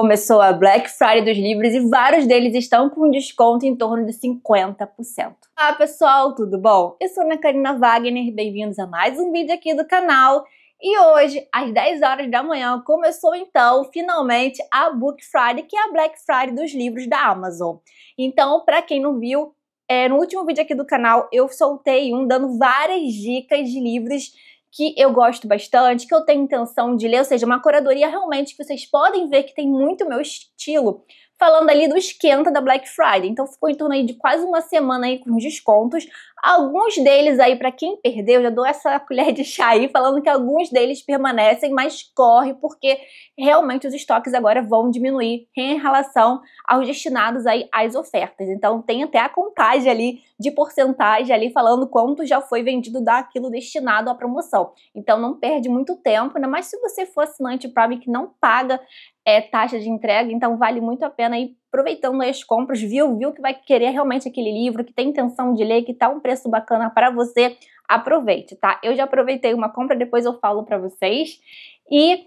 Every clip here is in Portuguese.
Começou a Black Friday dos livros e vários deles estão com desconto em torno de 50%. Olá pessoal, tudo bom? Eu sou Ana Karina Wagner, bem-vindos a mais um vídeo aqui do canal. E hoje, às 10 horas da manhã, começou então, finalmente, a Book Friday, que é a Black Friday dos livros da Amazon. Então, para quem não viu, no último vídeo aqui do canal, eu soltei dando várias dicas de livros que eu gosto bastante, que eu tenho intenção de ler, ou seja, uma curadoria realmente que vocês podem ver que tem muito meu estilo, falando ali do esquenta da Black Friday. Então ficou em torno aí de quase uma semana aí com os descontos. Alguns deles aí, para quem perdeu, já dou essa colher de chá aí, falando que alguns deles permanecem, mas corre, porque realmente os estoques agora vão diminuir em relação aos destinados aí às ofertas. Então tem até a contagem ali de porcentagem ali falando quanto já foi vendido daquilo destinado à promoção. Então não perde muito tempo, ainda mais se você for assinante Prime que não paga taxa de entrega, então vale muito a pena ir aproveitando as compras, viu que vai querer realmente aquele livro, que tem intenção de ler, que tá um preço bacana para você, aproveite, tá? Eu já aproveitei uma compra, depois eu falo para vocês. E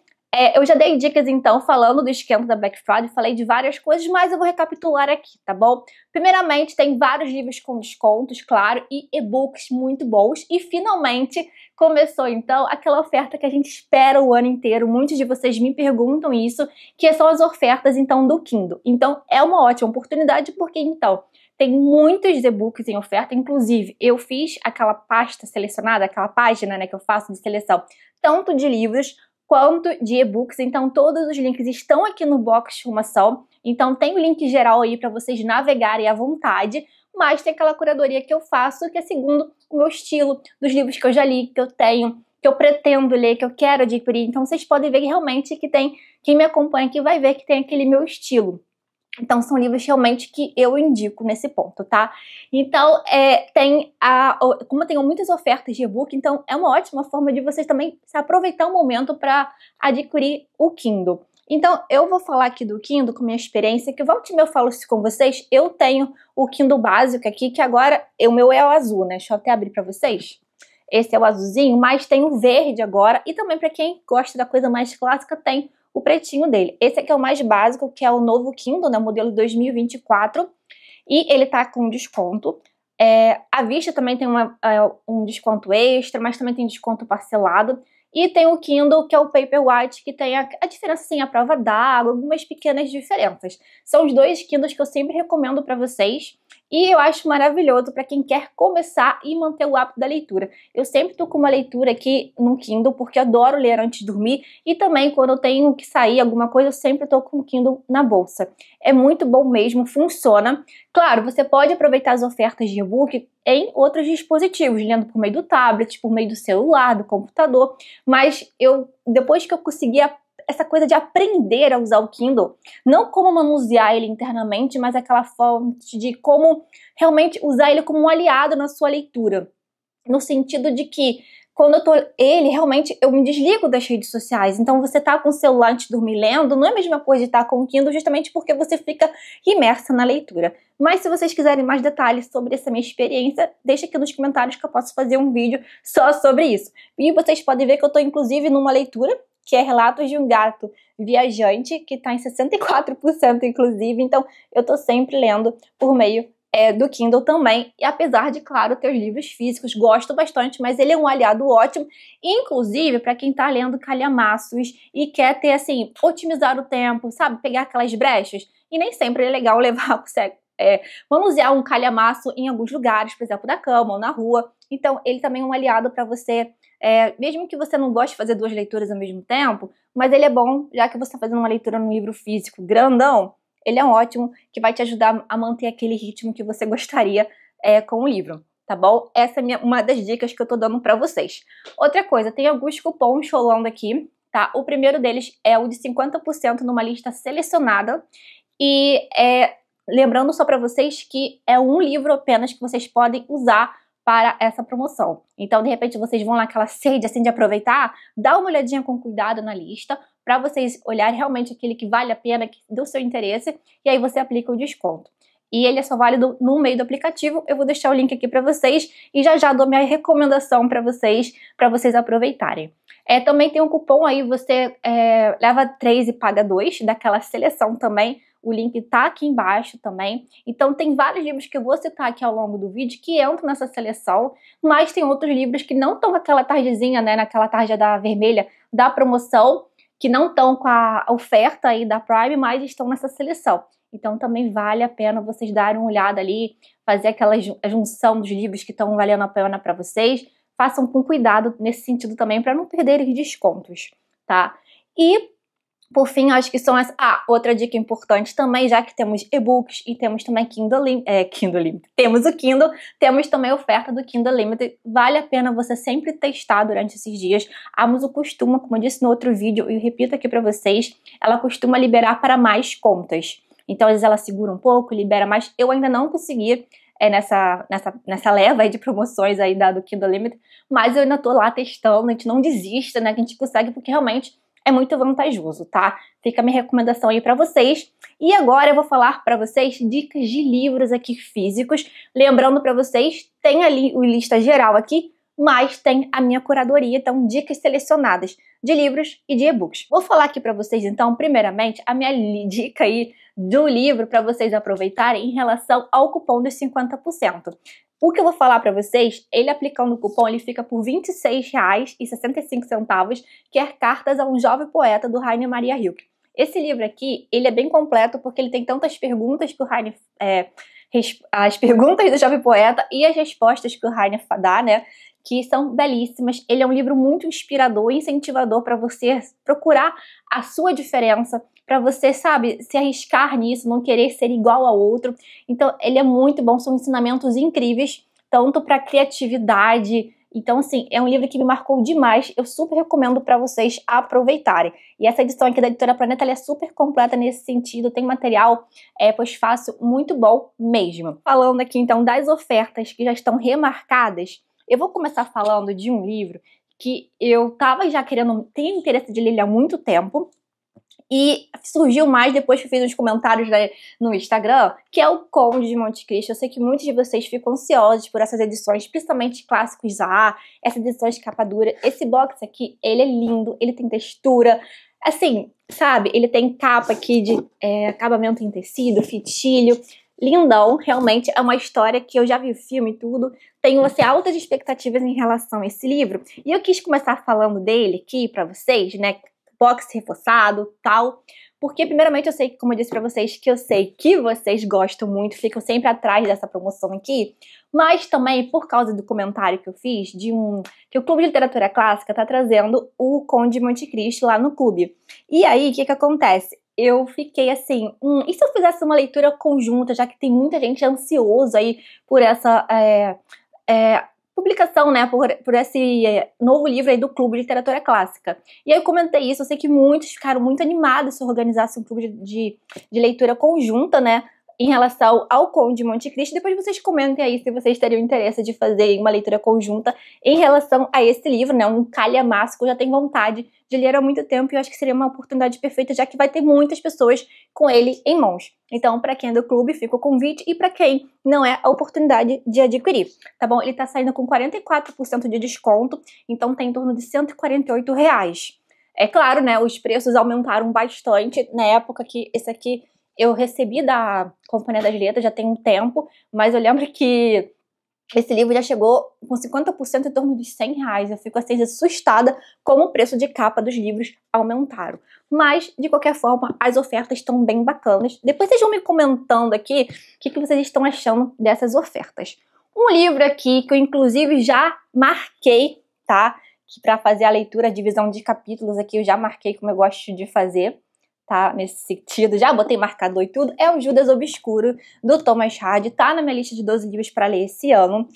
eu já dei dicas então falando do esquenta da Black Friday, falei de várias coisas, mas eu vou recapitular aqui, tá bom? Primeiramente, tem vários livros com descontos, claro, e e-books muito bons. E finalmente começou então aquela oferta que a gente espera o ano inteiro. Muitos de vocês me perguntam isso, que são as ofertas então do Kindle. Então é uma ótima oportunidade porque então tem muitos e-books em oferta, inclusive eu fiz aquela pasta selecionada, aquela página, né, que eu faço de seleção, tanto de livros quanto de e-books, então todos os links estão aqui no box de informação, então tem o link geral aí para vocês navegarem à vontade, mas tem aquela curadoria que eu faço, que é segundo o meu estilo, dos livros que eu já li, que eu tenho, que eu pretendo ler, que eu quero adquirir, então vocês podem ver que realmente que tem, quem me acompanha aqui vai ver que tem aquele meu estilo. Então, são livros realmente que eu indico nesse ponto, tá? Então, como eu tenho muitas ofertas de e-book, então é uma ótima forma de vocês também aproveitar o momento para adquirir o Kindle. Então, eu vou falar aqui do Kindle com minha experiência, que volta e meia eu falo isso com vocês. Eu tenho o Kindle básico aqui, que agora o meu é o azul, né? Deixa eu até abrir para vocês. Esse é o azulzinho, mas tem o verde agora. E também para quem gosta da coisa mais clássica, tem o pretinho dele. Esse aqui é o mais básico, que é o novo Kindle, né, o modelo 2024, e ele tá com desconto. À vista também tem um desconto extra, mas também tem desconto parcelado. E tem o Kindle, que é o Paperwhite, que tem a diferença, assim, a prova d'água, algumas pequenas diferenças. São os dois Kindles que eu sempre recomendo para vocês. E eu acho maravilhoso para quem quer começar e manter o hábito da leitura. Eu sempre estou com uma leitura aqui no Kindle, porque eu adoro ler antes de dormir. E também, quando eu tenho que sair alguma coisa, eu sempre estou com o Kindle na bolsa. É muito bom mesmo, funciona. Claro, você pode aproveitar as ofertas de e-book em outros dispositivos, lendo por meio do tablet, por meio do celular, do computador. Mas depois que eu consegui essa coisa de aprender a usar o Kindle, não como manusear ele internamente, mas aquela forma de como realmente usar ele como um aliado na sua leitura. No sentido de que, quando realmente eu me desligo das redes sociais. Então, você tá com o celular antes de dormir lendo, não é a mesma coisa de estar com o Kindle, justamente porque você fica imersa na leitura. Mas se vocês quiserem mais detalhes sobre essa minha experiência, deixa aqui nos comentários que eu posso fazer um vídeo só sobre isso. E vocês podem ver que eu tô, inclusive, numa leitura, que é Relatos de um Gato Viajante, que tá em 64%, inclusive. Então, eu tô sempre lendo por meio do Kindle também, e apesar de, claro, ter os livros físicos, gosto bastante, mas ele é um aliado ótimo, inclusive para quem tá lendo calhamaços e quer ter, assim, otimizar o tempo, sabe, pegar aquelas brechas, e nem sempre é legal levar, manusear um calhamaço em alguns lugares, por exemplo, na cama ou na rua, então ele também é um aliado para você, mesmo que você não goste de fazer duas leituras ao mesmo tempo, mas ele é bom, já que você está fazendo uma leitura num livro físico grandão, ele é ótimo, que vai te ajudar a manter aquele ritmo que você gostaria com o livro, tá bom? Essa é uma das dicas que eu tô dando pra vocês. Outra coisa, tem alguns cupons rolando aqui, tá? O primeiro deles é o de 50% numa lista selecionada. E lembrando só pra vocês que é um livro apenas que vocês podem usar para essa promoção. Então, de repente, vocês vão lá aquela sede assim de aproveitar, dá uma olhadinha com cuidado na lista, para vocês olharem realmente aquele que vale a pena, que do seu interesse, e aí você aplica o desconto. E ele é só válido no meio do aplicativo. Eu vou deixar o link aqui para vocês e já dou minha recomendação para vocês aproveitarem. Também tem um cupom aí, você leva 3 e paga 2, daquela seleção também. O link tá aqui embaixo também. Então tem vários livros que eu vou citar aqui ao longo do vídeo que entram nessa seleção, mas tem outros livros que não estão naquela tardezinha, né, naquela tarja da vermelha da promoção, que não estão com a oferta aí da Prime, mas estão nessa seleção. Então também vale a pena vocês darem uma olhada ali, fazer aquela junção dos livros que estão valendo a pena para vocês. Façam com cuidado nesse sentido também, para não perderem descontos, tá? E, por fim, acho que são as... outra dica importante também, já que temos e-books e temos também Kindle Limited. Temos o Kindle, temos também a oferta do Kindle Limited. Vale a pena você sempre testar durante esses dias. A Amazon costuma, como eu disse no outro vídeo, e eu repito aqui para vocês, ela costuma liberar para mais contas. Então, às vezes ela segura um pouco, libera mais. Eu ainda não consegui nessa leva aí de promoções aí do Kindle Limited, mas eu ainda tô lá testando, a gente não desista, né, que a gente consegue, porque realmente é muito vantajoso, tá? Fica a minha recomendação aí pra vocês. E agora eu vou falar pra vocês dicas de livros aqui físicos. Lembrando pra vocês, tem ali o lista geral aqui, mas tem a minha curadoria, então dicas selecionadas de livros e de e-books. Vou falar aqui pra vocês, então, primeiramente, a minha dica aí do livro para vocês aproveitarem em relação ao cupom dos 50%. O que eu vou falar para vocês, ele aplicando o cupom, ele fica por R$ 26,65, que é Cartas a um Jovem Poeta, do Rainer Maria Rilke. Esse livro aqui, ele é bem completo, porque ele tem tantas perguntas que o Rainer... as perguntas do Jovem Poeta e as respostas que o Rainer dá, né? Que são belíssimas. Ele é um livro muito inspirador e incentivador para você procurar a sua diferença, para você, sabe, se arriscar nisso, não querer ser igual ao outro. Então, ele é muito bom, são ensinamentos incríveis, tanto para criatividade. Então, assim, é um livro que me marcou demais, eu super recomendo para vocês aproveitarem. E essa edição aqui da Editora Planeta, ela é super completa nesse sentido, tem material pós-fácil muito bom mesmo. Falando aqui, então, das ofertas que já estão remarcadas, eu vou começar falando de um livro que eu tava já tenho interesse de ler ele há muito tempo, e surgiu mais depois que eu fiz uns comentários no Instagram, que é o Conde de Monte Cristo. Eu sei que muitos de vocês ficam ansiosos por essas edições, principalmente clássicos A, essas edições de capa dura. Esse box aqui, ele é lindo, ele tem textura, assim, sabe? Ele tem capa aqui de acabamento em tecido, fitilho, lindão. Realmente é uma história que eu já vi o filme e tudo. Tenho, assim, altas expectativas em relação a esse livro. E eu quis começar falando dele aqui pra vocês, né? Box reforçado, tal, porque primeiramente eu sei, como eu disse pra vocês, que eu sei que vocês gostam muito, ficam sempre atrás dessa promoção aqui, mas também por causa do comentário que eu fiz, que o Clube de Literatura Clássica tá trazendo o Conde de Monte Cristo lá no clube. E aí, o que acontece? Eu fiquei assim, e se eu fizesse uma leitura conjunta, já que tem muita gente ansiosa aí por essa publicação, né, por esse novo livro aí do Clube de Literatura Clássica. E aí eu comentei isso, eu sei que muitos ficaram muito animados se organizasse um clube de leitura conjunta, né, em relação ao Conde de Monte Cristo. Depois vocês comentem aí se vocês teriam interesse de fazer uma leitura conjunta em relação a esse livro, né, um calhamaço que eu já tenho vontade de ler há muito tempo, e eu acho que seria uma oportunidade perfeita, já que vai ter muitas pessoas com ele em mãos. Então, para quem é do clube, fica o convite, e para quem não é, a oportunidade de adquirir, tá bom? Ele tá saindo com 44% de desconto, então tá em torno de R$ 148. É claro, né, os preços aumentaram bastante na época que esse aqui eu recebi da Companhia das Letras, já tem um tempo, mas eu lembro que esse livro já chegou com 50% em torno de R$ 100. Eu fico assim assustada como o preço de capa dos livros aumentaram. Mas, de qualquer forma, as ofertas estão bem bacanas. Depois vocês vão me comentando aqui o que vocês estão achando dessas ofertas. Um livro aqui que eu inclusive já marquei, tá? Que para fazer a leitura, a divisão de capítulos aqui eu já marquei como eu gosto de fazer. Tá, nesse sentido, já botei marcador e tudo, é o Judas Obscuro, do Thomas Hardy, tá na minha lista de 12 livros para ler esse ano,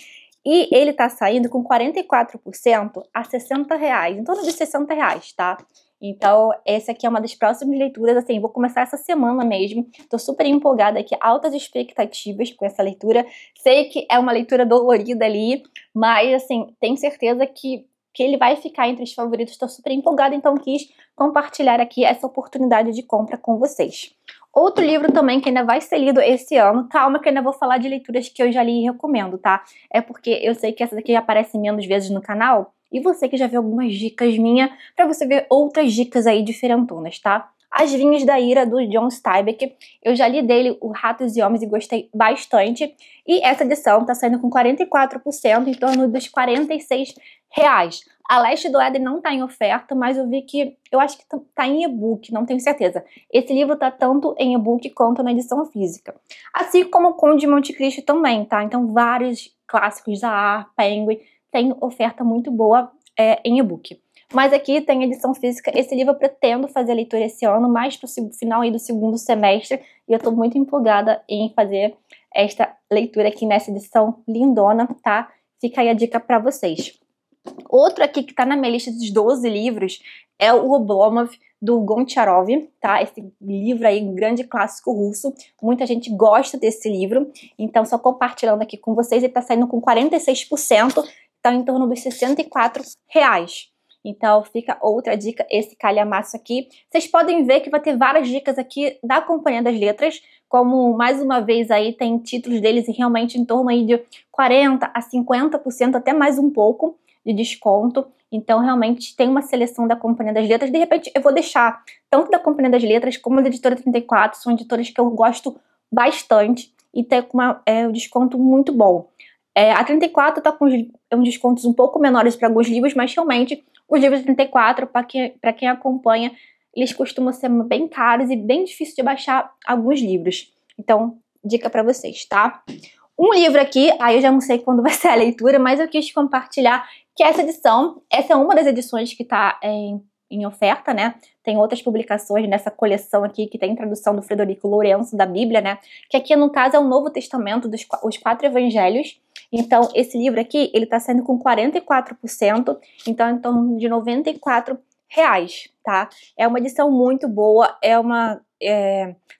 e ele tá saindo com 44% a R$ 60, em torno de R$ 60, tá? Então, essa aqui é uma das próximas leituras, assim, vou começar essa semana mesmo, tô super empolgada aqui, altas expectativas com essa leitura, sei que é uma leitura dolorida ali, mas, assim, tenho certeza que ele vai ficar entre os favoritos, estou super empolgada, então quis compartilhar aqui essa oportunidade de compra com vocês. Outro livro também que ainda vai ser lido esse ano, calma que eu ainda vou falar de leituras que eu já li e recomendo, tá? É porque eu sei que essa daqui aparece menos vezes no canal, e você que já viu algumas dicas minhas, pra você ver outras dicas aí diferentonas, tá? As Vinhas da Ira, do John Steinbeck, eu já li dele o Ratos e Homens e gostei bastante, e essa edição tá saindo com 44%, em torno dos R$46. A Leste do Éden não tá em oferta, mas eu vi que, eu acho que tá em e-book, não tenho certeza. Esse livro tá tanto em e-book quanto na edição física. Assim como o Conde de Monte Cristo também, tá? Então vários clássicos da A, Penguin, tem oferta muito boa em e-book. Mas aqui tem edição física. Esse livro eu pretendo fazer a leitura esse ano, mais pro final aí do segundo semestre, e eu tô muito empolgada em fazer esta leitura aqui nessa edição lindona, tá? Fica aí a dica pra vocês. Outro aqui que tá na minha lista dos 12 livros é o Oblomov, do Goncharov, tá? Esse livro aí, um grande clássico russo. Muita gente gosta desse livro, então só compartilhando aqui com vocês, ele tá saindo com 46%, tá em torno dos R$64. Então fica outra dica, esse calhamaço aqui. Vocês podem ver que vai ter várias dicas aqui da Companhia das Letras, como mais uma vez aí tem títulos deles realmente em torno aí de 40% a 50%, até mais um pouco de desconto. Então realmente tem uma seleção da Companhia das Letras. De repente eu vou deixar tanto da Companhia das Letras como da Editora 34, são editoras que eu gosto bastante e tem um desconto muito bom. A 34 tá com uns descontos um pouco menores para alguns livros, mas realmente os livros 34, para quem acompanha, eles costumam ser bem caros e bem difícil de baixar alguns livros. Então, dica para vocês, tá? Um livro aqui, aí eu já não sei quando vai ser a leitura, mas eu quis compartilhar que essa edição, essa é uma das edições que tá em oferta, né? Tem outras publicações nessa coleção aqui que tem tradução do Frederico Lourenço, da Bíblia, né? Que aqui, no caso, é o Novo Testamento, os 4 Evangelhos. Então, esse livro aqui, ele tá saindo com 44%, então em torno de R$94, tá? É uma edição muito boa, é uma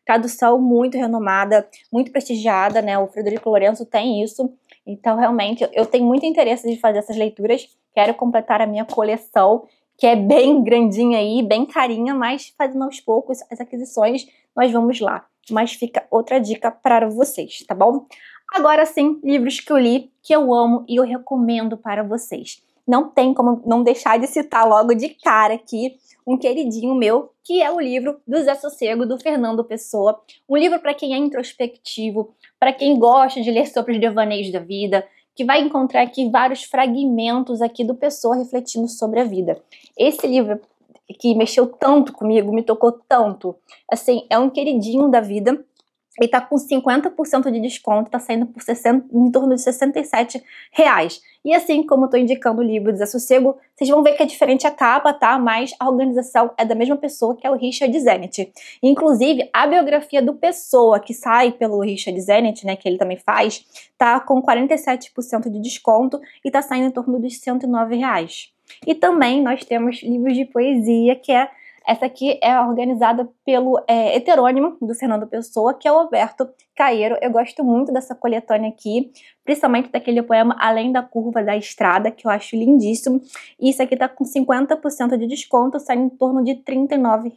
tradução muito renomada, muito prestigiada, né? O Frederico Lourenço tem isso. Então, realmente, eu tenho muito interesse de fazer essas leituras, quero completar a minha coleção, que é bem grandinha aí, bem carinha, mas fazendo aos poucos as aquisições, nós vamos lá. Mas fica outra dica para vocês, tá bom? Agora sim, livros que eu li, que eu amo e eu recomendo para vocês. Não tem como não deixar de citar logo de cara aqui um queridinho meu, que é o livro do Zé Sossego, do Fernando Pessoa. Um livro para quem é introspectivo, para quem gosta de ler sobre os devaneios da vida, que vai encontrar aqui vários fragmentos aqui do Pessoa refletindo sobre a vida. Esse livro que mexeu tanto comigo, me tocou tanto, assim, é um queridinho da vida. Ele tá com 50% de desconto, tá saindo por em torno de R$67. E assim como eu tô indicando o livro Desassossego, vocês vão ver que é diferente a capa, tá? Mas a organização é da mesma pessoa, que é o Richard Zenit. Inclusive, a biografia do Pessoa, que sai pelo Richard Zenit, né, que ele também faz, tá com 47% de desconto e tá saindo em torno dos R$109. E também nós temos livros de poesia, que essa aqui é organizada pelo heterônimo do Fernando Pessoa, que é o Alberto Caeiro. Eu gosto muito dessa coletânea aqui, principalmente daquele poema Além da Curva da Estrada, que eu acho lindíssimo. E isso aqui tá com 50% de desconto, saindo em torno de R$39.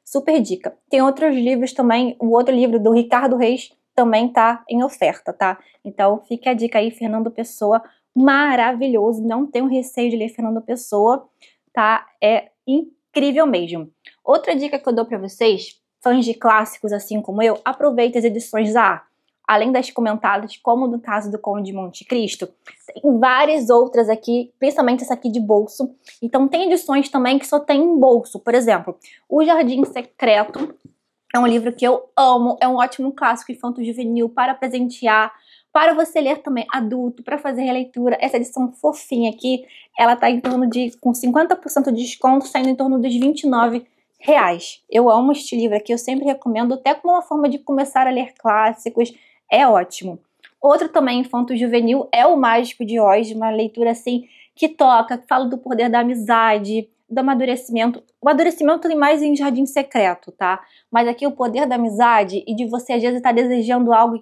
Super dica. Tem outros livros também, o outro livro do Ricardo Reis também tá em oferta, tá? Então fica a dica aí, Fernando Pessoa, maravilhoso. Não tenho receio de ler Fernando Pessoa, tá? É incrível mesmo. Outra dica que eu dou para vocês, fãs de clássicos assim como eu, aproveite as edições A. Além das comentadas, como no caso do Conde de Monte Cristo, tem várias outras aqui, principalmente essa aqui de bolso. Então tem edições também que só tem em bolso. Por exemplo, O Jardim Secreto é um livro que eu amo, é um ótimo clássico infanto-juvenil para presentear, para você ler também adulto, para fazer releitura. Essa edição fofinha aqui, ela tá em torno de, com 50% de desconto, saindo em torno dos R$29. Eu amo este livro aqui, eu sempre recomendo, até como uma forma de começar a ler clássicos, é ótimo. Outro também infanto-juvenil é O Mágico de Oz, uma leitura assim que toca, que fala do poder da amizade, do amadurecimento. O amadurecimento tem mais em Jardim Secreto, tá? Mas aqui o poder da amizade e de você às vezes estar desejando algo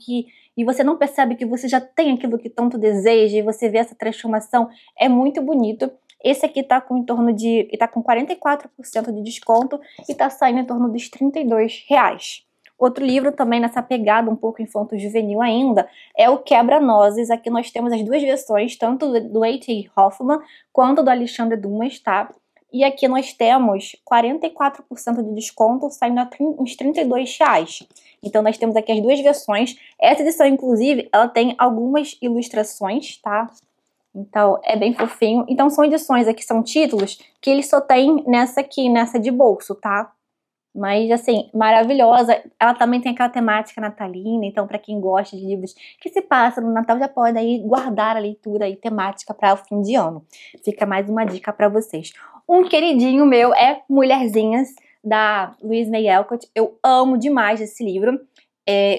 e você não percebe que você já tem aquilo que tanto deseja e você vê essa transformação, é muito bonito. Esse aqui tá com 44% de desconto e tá saindo em torno dos R$32. Outro livro também nessa pegada um pouco infanto-juvenil ainda é o Quebra-Nozes. Aqui nós temos as duas versões, tanto do A.T. Hoffman quanto do Alexandre Dumas, tá? E aqui nós temos 44% de desconto, saindo a uns R$32. Então nós temos aqui as duas versões. Essa edição, inclusive, ela tem algumas ilustrações, tá? Então é bem fofinho. Então são edições aqui, são títulos que ele só tem nessa aqui, nessa de bolso, tá? Mas, assim, maravilhosa. Ela também tem aquela temática natalina, então para quem gosta de livros que se passam no Natal, já pode aí guardar a leitura aí temática para o fim de ano. Fica mais uma dica para vocês. Um queridinho meu é Mulherzinhas, da Louise May Alcott. Eu amo demais esse livro.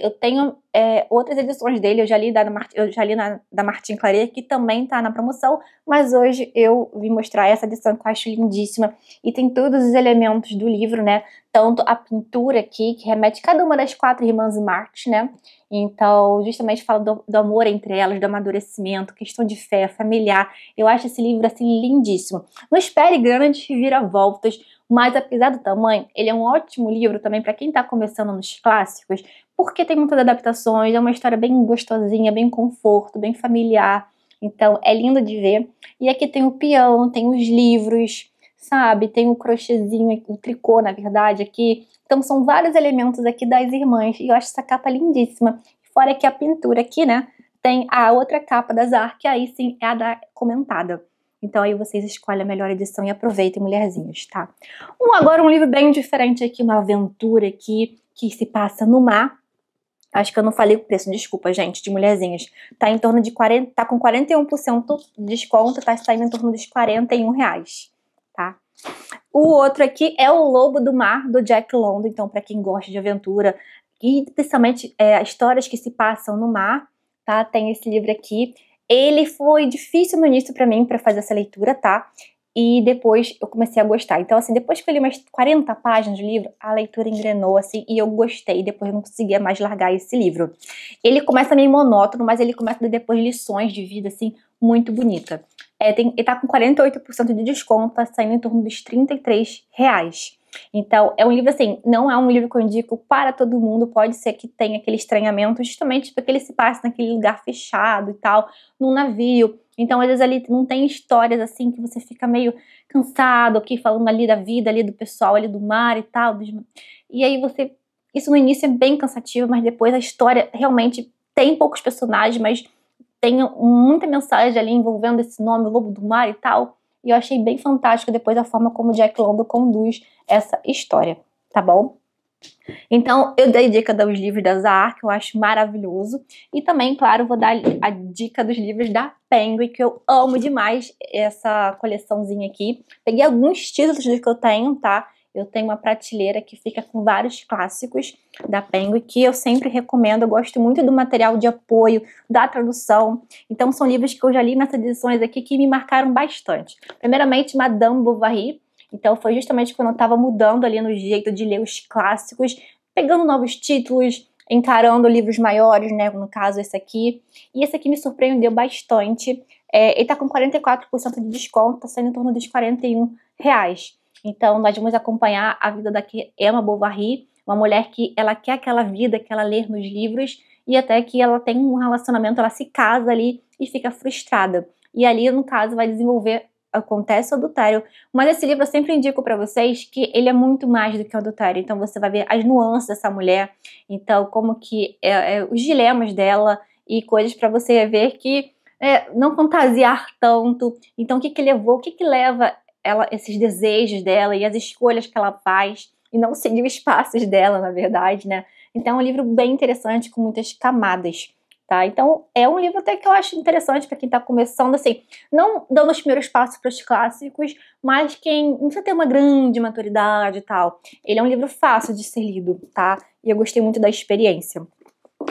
Eu tenho outras edições dele, eu já li da Martin Claret, que também tá na promoção, mas hoje eu vim mostrar essa edição que eu acho lindíssima, e tem todos os elementos do livro, né, tanto a pintura aqui, que remete a cada uma das 4 irmãs Marx, né, então justamente fala do amor entre elas, do amadurecimento, questão de fé, familiar. Eu acho esse livro, assim, lindíssimo. Não espere grandes reviravoltas, mas apesar do tamanho, ele é um ótimo livro também para quem tá começando nos clássicos, porque tem muitas adaptações, é uma história bem gostosinha, bem conforto, bem familiar. Então é lindo de ver. E aqui tem o peão, tem os livros, sabe? Tem o crochêzinho, o tricô, na verdade, aqui. Então são vários elementos aqui das irmãs. E eu acho essa capa lindíssima. Fora que a pintura aqui, né? Tem a outra capa da Zar, que aí sim é a da comentada. Então aí vocês escolhem a melhor edição e aproveitem, mulherzinhas, tá? Agora um livro bem diferente aqui, uma aventura aqui, que se passa no mar. Acho que eu não falei o preço, desculpa, gente, de Mulherzinhas. Tá em torno de 40, tá com 41% de desconto, tá saindo em torno dos R$41, tá? O outro aqui é O Lobo do Mar, do Jack London. Então, pra quem gosta de aventura e principalmente histórias que se passam no mar, tá? Tem esse livro aqui. Ele foi difícil no início pra mim, pra fazer essa leitura, tá? E depois eu comecei a gostar. Então, assim, depois que eu li umas 40 páginas do livro, a leitura engrenou, assim, e eu gostei. Depois eu não conseguia mais largar esse livro. Ele começa meio monótono, mas ele começa a dar depois lições de vida, assim, muito bonita. Ele tá com 48% de desconto, tá saindo em torno dos R$33. Então, é um livro, assim, não é um livro que eu indico para todo mundo. Pode ser que tenha aquele estranhamento, justamente porque ele se passa naquele lugar fechado e tal, num navio. Então, às vezes ali não tem histórias assim que você fica meio cansado aqui, falando ali da vida, ali do pessoal, ali do mar e tal. E aí isso no início é bem cansativo, mas depois a história realmente tem poucos personagens, mas tem muita mensagem ali envolvendo esse nome, o Lobo do Mar e tal. E eu achei bem fantástico depois a forma como o Jack London conduz essa história, tá bom? Então, eu dei dica dos livros da Zahar, que eu acho maravilhoso. E também, claro, vou dar a dica dos livros da Penguin, que eu amo demais essa coleçãozinha aqui. Peguei alguns títulos que eu tenho, tá? Eu tenho uma prateleira que fica com vários clássicos da Penguin, que eu sempre recomendo. Eu gosto muito do material de apoio, da tradução. Então, são livros que eu já li nessas edições aqui que me marcaram bastante. Primeiramente, Madame Bovary. Então, foi justamente quando eu estava mudando ali no jeito de ler os clássicos, pegando novos títulos, encarando livros maiores, né? No caso, esse aqui. E esse aqui me surpreendeu bastante. Ele tá com 44% de desconto, tá saindo em torno dos R$41. Então, nós vamos acompanhar a vida da Emma Bovary, uma mulher que ela quer aquela vida que ela lê nos livros, e até que ela tem um relacionamento, ela se casa ali e fica frustrada. E ali, no caso, vai desenvolver, acontece o adultério. Mas esse livro eu sempre indico pra vocês que ele é muito mais do que o adultério. Então você vai ver as nuances dessa mulher, então como que os dilemas dela e coisas pra você ver que não fantasiar tanto. Então o que levou, o que leva ela, esses desejos dela e as escolhas que ela faz e não seguir os passos dela, na verdade, né? Então é um livro bem interessante com muitas camadas. Tá? Então, é um livro até que eu acho interessante para quem está começando, assim, não dando os primeiros passos para os clássicos, mas quem não precisa ter uma grande maturidade e tal. Ele é um livro fácil de ser lido, tá? E eu gostei muito da experiência.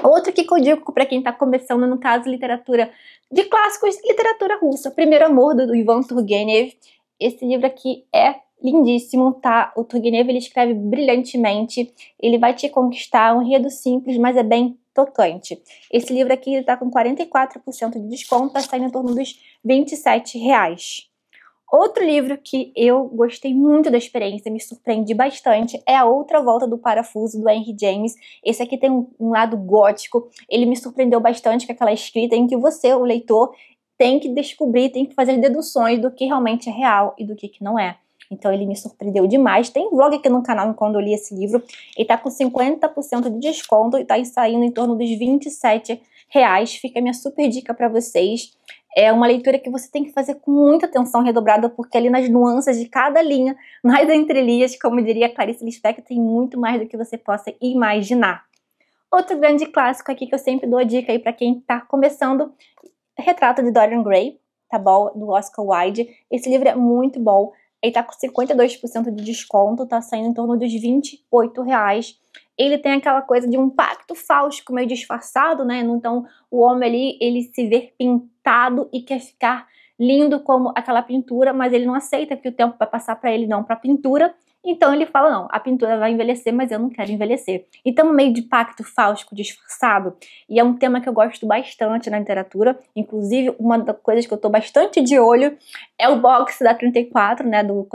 Outro que eu digo para quem está começando, no caso, literatura de clássicos, literatura russa. Primeiro Amor, do Ivan Turgenev. Esse livro aqui é lindíssimo, tá? O Turgenev, ele escreve brilhantemente, ele vai te conquistar, um enredo simples, mas é bem tocante. Esse livro aqui tá com 44% de desconto, tá saindo em torno dos R$27. Outro livro que eu gostei muito da experiência, me surpreendi bastante, é A Outra Volta do Parafuso, do Henry James. Esse aqui tem um lado gótico, ele me surpreendeu bastante com aquela escrita em que você, o leitor, tem que descobrir, tem que fazer deduções do que realmente é real e do que não é. Então ele me surpreendeu demais. Tem vlog aqui no canal quando eu li esse livro. Ele tá com 50% de desconto e tá saindo em torno dos R$27. Fica a minha super dica pra vocês. É uma leitura que você tem que fazer com muita atenção redobrada, porque ali nas nuances de cada linha, nas entrelinhas, como diria Clarice Lispector, tem muito mais do que você possa imaginar. Outro grande clássico aqui que eu sempre dou a dica aí pra quem tá começando, Retrato de Dorian Gray, tá bom? Do Oscar Wilde. Esse livro é muito bom. Ele tá com 52% de desconto, tá saindo em torno dos R$28. Ele tem aquela coisa de um pacto fáustico meio disfarçado, né? Então o homem ali, ele se vê pintado e quer ficar lindo como aquela pintura, mas ele não aceita que o tempo vai passar para ele, não para a pintura. Então ele fala, não, a pintura vai envelhecer, mas eu não quero envelhecer. Então meio de pacto fáustico disfarçado, e é um tema que eu gosto bastante na literatura. Inclusive, uma das coisas que eu tô bastante de olho é o box da 34, né, do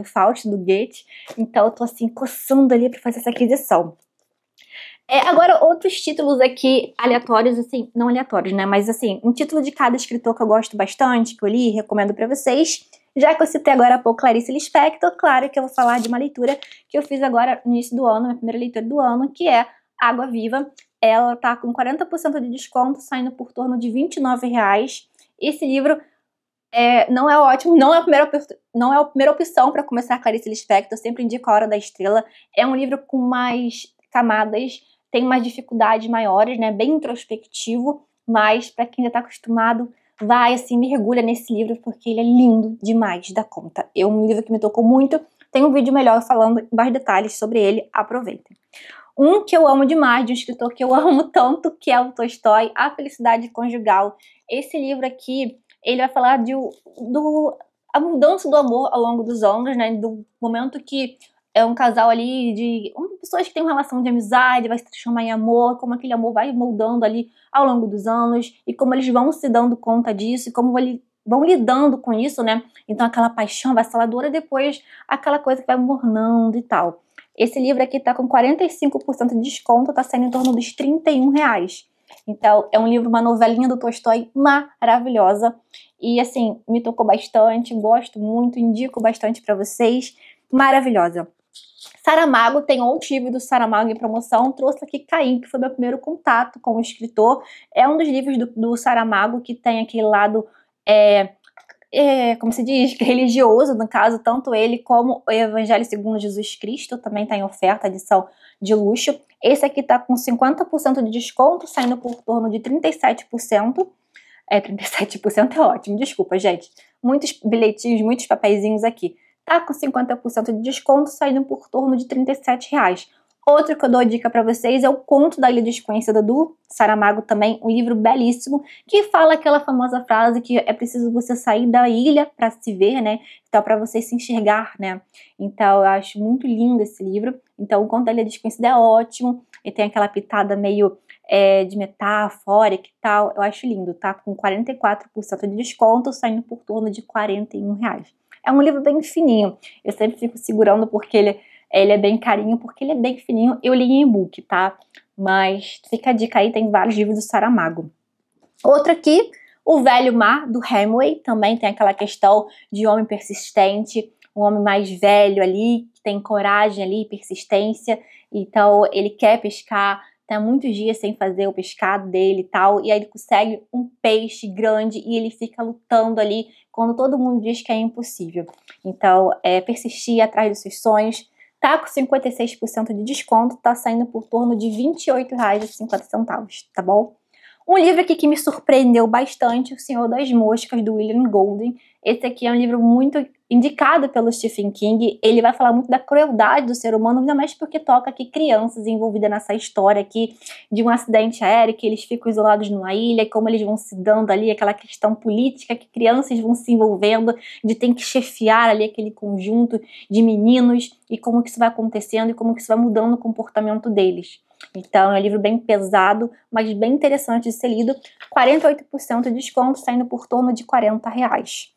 Fausto, do Goethe. Então eu tô assim, coçando ali pra fazer essa aquisição. Agora, outros títulos aqui aleatórios, assim, não aleatórios, né, mas assim, um título de cada escritor que eu gosto bastante, que eu li e recomendo pra vocês. Já que eu citei agora há pouco Clarice Lispector, claro que eu vou falar de uma leitura que eu fiz agora no início do ano, minha primeira leitura do ano, que é Água Viva. Ela tá com 40% de desconto, saindo por torno de R$29. Esse livro não é ótimo, não é a primeira opção para começar a Clarice Lispector, eu sempre indico A Hora da Estrela. É um livro com mais camadas, tem umas dificuldades maiores, né, bem introspectivo, mas para quem já tá acostumado, vai assim, mergulha nesse livro, porque ele é lindo demais da conta. É um livro que me tocou muito, tem um vídeo melhor falando mais detalhes sobre ele, aproveitem. Um que eu amo demais, de um escritor que eu amo tanto, que é o Tolstói, A Felicidade Conjugal. Esse livro aqui, ele vai falar a mudança do amor ao longo dos anos, né, do momento que é um casal ali de pessoas que têm uma relação de amizade, vai se transformar em amor, como aquele amor vai moldando ali ao longo dos anos, e como eles vão se dando conta disso, e como vão lidando com isso, né? Então aquela paixão avassaladora, depois aquela coisa que vai mornando e tal. Esse livro aqui tá com 45% de desconto, tá saindo em torno dos R$31. Então é um livro, uma novelinha do Tolstói maravilhosa, e assim, me tocou bastante, gosto muito, indico bastante pra vocês, maravilhosa. Saramago, tem outro livro do Saramago em promoção, trouxe aqui Caim, que foi meu primeiro contato com o escritor. É um dos livros do Saramago que tem aquele lado, como se diz, religioso, no caso, tanto ele como o Evangelho segundo Jesus Cristo, também está em oferta, edição de luxo. Esse aqui está com 50% de desconto, saindo por torno de 37%. 37% é ótimo, desculpa, gente. Muitos bilhetinhos, muitos papeizinhos aqui. Tá com 50% de desconto, saindo por torno de R$37. Outro que eu dou a dica pra vocês é o Conto da Ilha Desconhecida, do Saramago também, um livro belíssimo, que fala aquela famosa frase que é preciso você sair da ilha pra se ver, né? Então, pra você se enxergar, né? Então, eu acho muito lindo esse livro. Então, o Conto da Ilha Desconhecida é ótimo, e tem aquela pitada meio de metafórica e tal. Eu acho lindo, tá? Com 44% de desconto, saindo por torno de R$41. É um livro bem fininho, eu sempre fico segurando porque ele é bem carinho, porque ele é bem fininho. Eu li em e-book, tá? Mas fica a dica aí, tem vários livros do Saramago. Outro aqui, O Velho Mar, do Hemingway, também tem aquela questão de homem persistente, um homem mais velho ali, que tem coragem ali, persistência, então ele quer pescar, tá muitos dias sem fazer o pescado dele e tal, e aí ele consegue um peixe grande e ele fica lutando ali quando todo mundo diz que é impossível. Então, persistir atrás dos seus sonhos. Tá com 56% de desconto, tá saindo por torno de R$28,50, tá bom? Um livro aqui que me surpreendeu bastante, O Senhor das Moscas, do William Golding. Esse aqui é um livro muito indicado pelo Stephen King. Ele vai falar muito da crueldade do ser humano, ainda mais porque toca aqui crianças envolvidas nessa história aqui de um acidente aéreo, que eles ficam isolados numa ilha, e como eles vão se dando ali, aquela questão política que crianças vão se envolvendo, de ter que chefiar ali aquele conjunto de meninos, e como que isso vai acontecendo, e como que isso vai mudando o comportamento deles. Então, é um livro bem pesado, mas bem interessante de ser lido. 48% de desconto, saindo por torno de R$40.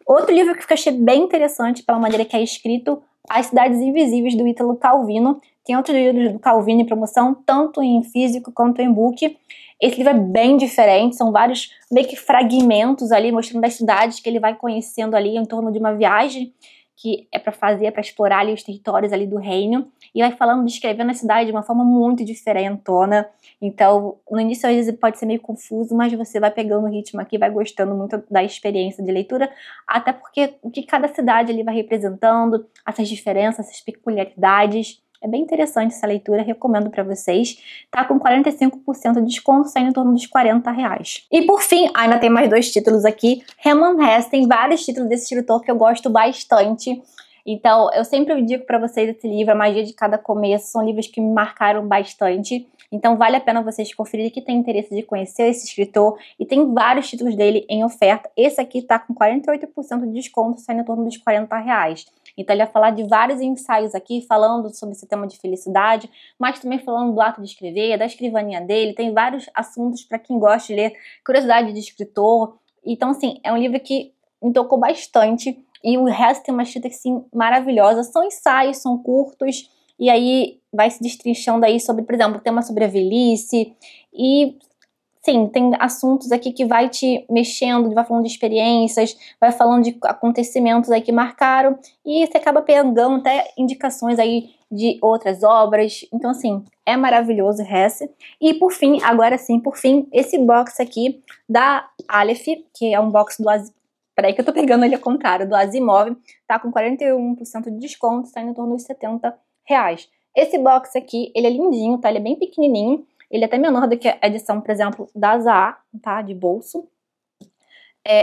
Outro livro que eu achei bem interessante pela maneira que é escrito, As Cidades Invisíveis, do Ítalo Calvino. Tem outros livros do Calvino em promoção, tanto em físico quanto em book. Esse livro é bem diferente, são vários meio que fragmentos ali, mostrando as cidades que ele vai conhecendo ali em torno de uma viagem que é para fazer, para explorar ali os territórios ali do reino, e vai falando, descrevendo a cidade de uma forma muito diferentona. Então, no início às vezes pode ser meio confuso, mas você vai pegando o ritmo aqui, vai gostando muito da experiência de leitura, até porque o que cada cidade ali vai representando, essas diferenças, essas peculiaridades. É bem interessante essa leitura, recomendo para vocês. Tá com 45% de desconto, saindo em torno dos R$40. E por fim, ainda tem mais 2 títulos aqui. Hermann Hesse, tem vários títulos desse escritor que eu gosto bastante. Então, eu sempre digo para vocês esse livro, A Magia de Cada Começo, são livros que me marcaram bastante. Então, vale a pena vocês conferirem que tem interesse de conhecer esse escritor. E tem vários títulos dele em oferta. Esse aqui tá com 48% de desconto, saindo em torno dos R$40. Então, ele vai falar de vários ensaios aqui, falando sobre esse tema de felicidade, mas também falando do ato de escrever, da escrivaninha dele. Tem vários assuntos para quem gosta de ler, curiosidade de escritor. Então, assim, é um livro que me tocou bastante. E o resto tem uma escrita, assim, maravilhosa. São ensaios, são curtos. E aí, vai se destrinchando aí sobre, por exemplo, o tema sobre a velhice. E, sim, tem assuntos aqui que vai te mexendo, vai falando de experiências, vai falando de acontecimentos aí que marcaram, e você acaba pegando até indicações aí de outras obras. Então, assim, é maravilhoso Hesse. E por fim, agora sim, por fim, esse box aqui da Aleph, que é um box do Peraí que eu tô pegando ele ao contrário, do Asimov, tá com 41% de desconto, saindo em torno dos R$70. Esse box aqui, ele é lindinho, tá? Ele é bem pequenininho. Ele é até menor do que a edição, por exemplo, da Zaha, tá? De bolso.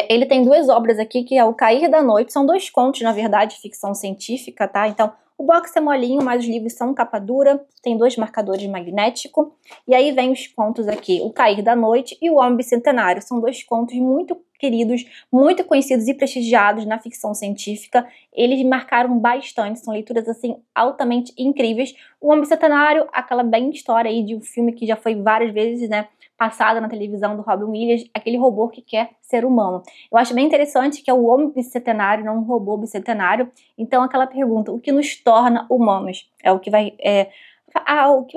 Ele tem 2 obras aqui, que é O Cair da Noite. São 2 contos, na verdade, ficção científica, tá? Então, o box é molinho, mas os livros são capa dura. Tem 2 marcadores magnéticos. E aí vem os contos aqui, O Cair da Noite e O Homem Bicentenário. São 2 contos muito queridos, muito conhecidos e prestigiados na ficção científica. Eles marcaram bastante, são leituras, assim, altamente incríveis. O Homem Bicentenário, aquela bem história aí de um filme que já foi várias vezes, né, passado na televisão, do Robin Williams, aquele robô que quer ser humano. Eu acho bem interessante que é o homem bicentenário, não um robô bicentenário. Então, aquela pergunta, o que nos torna humanos? É o que vai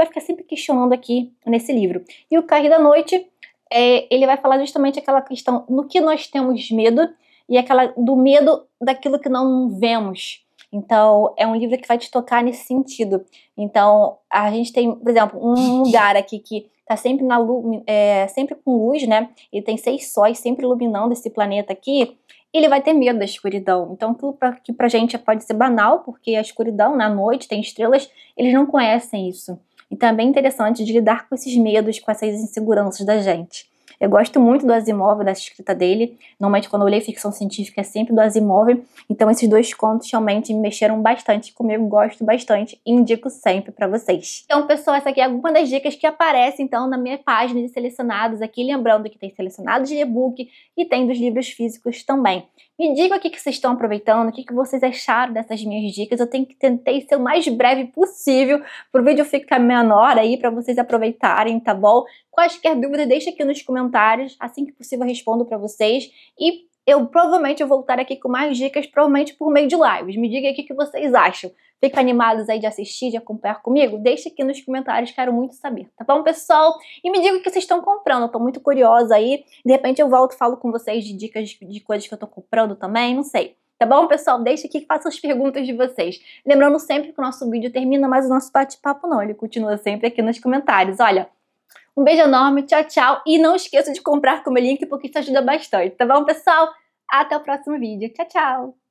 ficar sempre questionando aqui nesse livro. E O Cair da Noite, ele vai falar justamente aquela questão no que nós temos medo, e do medo daquilo que não vemos. Então, é um livro que vai te tocar nesse sentido. Então, a gente tem, por exemplo, um lugar aqui que tá sempre sempre com luz, né? Ele tem 6 sóis sempre iluminando esse planeta aqui. Ele vai ter medo da escuridão. Então, aquilo que pra gente pode ser banal, porque a escuridão, na noite, tem estrelas, eles não conhecem isso. Então, é bem interessante de lidar com esses medos, com essas inseguranças da gente. Eu gosto muito do Asimov, dessa escrita dele. Normalmente, quando eu leio ficção científica, é sempre do Asimov. Então, esses 2 contos realmente me mexeram bastante comigo, gosto bastante e indico sempre pra vocês. Então, pessoal, essa aqui é alguma das dicas que aparecem, então, na minha página de selecionados aqui. Lembrando que tem selecionados de e-book e tem dos livros físicos também. Me digam o que vocês estão aproveitando, o que vocês acharam dessas minhas dicas. Eu tentei ser o mais breve possível para o vídeo ficar menor aí, para vocês aproveitarem, tá bom? Quaisquer dúvidas, deixa aqui nos comentários. Assim que possível eu respondo para vocês. E eu provavelmente vou voltar aqui com mais dicas, provavelmente por meio de lives. Me digam aqui o que vocês acham. Ficam animados aí de assistir, de acompanhar comigo? Deixa aqui nos comentários, quero muito saber, tá bom, pessoal? E me digam o que vocês estão comprando, eu tô muito curiosa aí. De repente eu volto e falo com vocês de dicas de coisas que eu tô comprando também, não sei. Tá bom, pessoal? Deixa aqui que façam as perguntas de vocês. Lembrando sempre que o nosso vídeo termina, mas o nosso bate-papo não, ele continua sempre aqui nos comentários. Olha, um beijo enorme, tchau, tchau. E não esqueça de comprar com o meu link, porque isso ajuda bastante, tá bom, pessoal? Até o próximo vídeo. Tchau, tchau!